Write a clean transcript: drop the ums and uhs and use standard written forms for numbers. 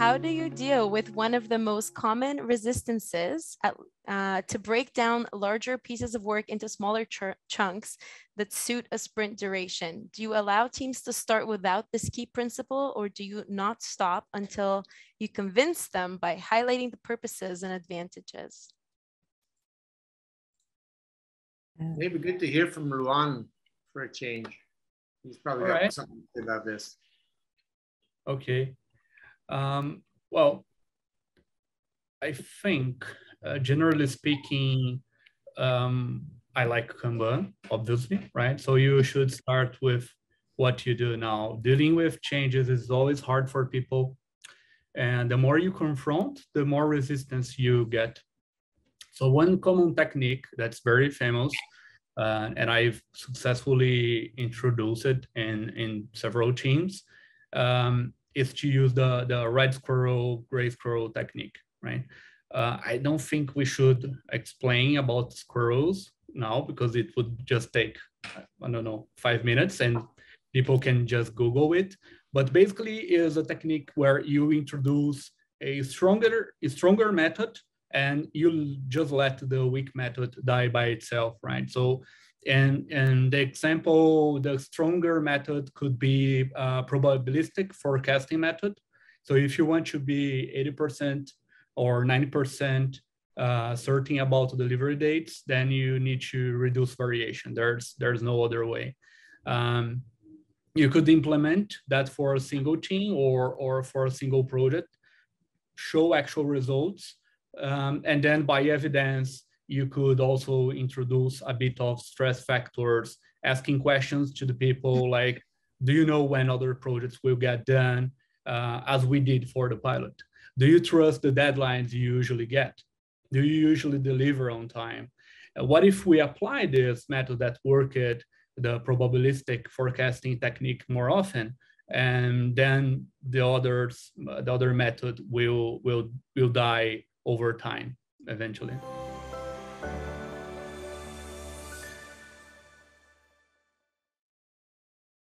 how do you deal with one of the most common resistances to break down larger pieces of work into smaller chunks that suit a sprint duration? Do you allow teams to start without this key principle, or do you not stop until you convince them by highlighting the purposes and advantages? Maybe good to hear from Luan for a change. He's probably got something to say about this. Okay. Well, I think, generally speaking, I like Kanban, obviously, right? So you should start with what you do now. Dealing with changes is always hard for people. And the more you confront, the more resistance you get. So one common technique that's very famous, and I've successfully introduced it in several teams, is to use the red squirrel, gray squirrel technique, right? I don't think we should explain about squirrels now because it would just take, I don't know, 5 minutes and people can just Google it. But basically is a technique where you introduce a stronger method and you just let the weak method die by itself, right? So, and the example, the stronger method could be a probabilistic forecasting method. So if you want to be 80% or 90% certain about delivery dates, then you need to reduce variation. There's no other way. You could implement that for a single team or for a single project, show actual results, and then by evidence, you could also introduce a bit of stress factors, asking questions to the people like, do you know when other projects will get done, as we did for the pilot? Do you trust the deadlines you usually get? Do you usually deliver on time? What if we apply this method that worked, the probabilistic forecasting technique, more often, and then the other method will die over time eventually?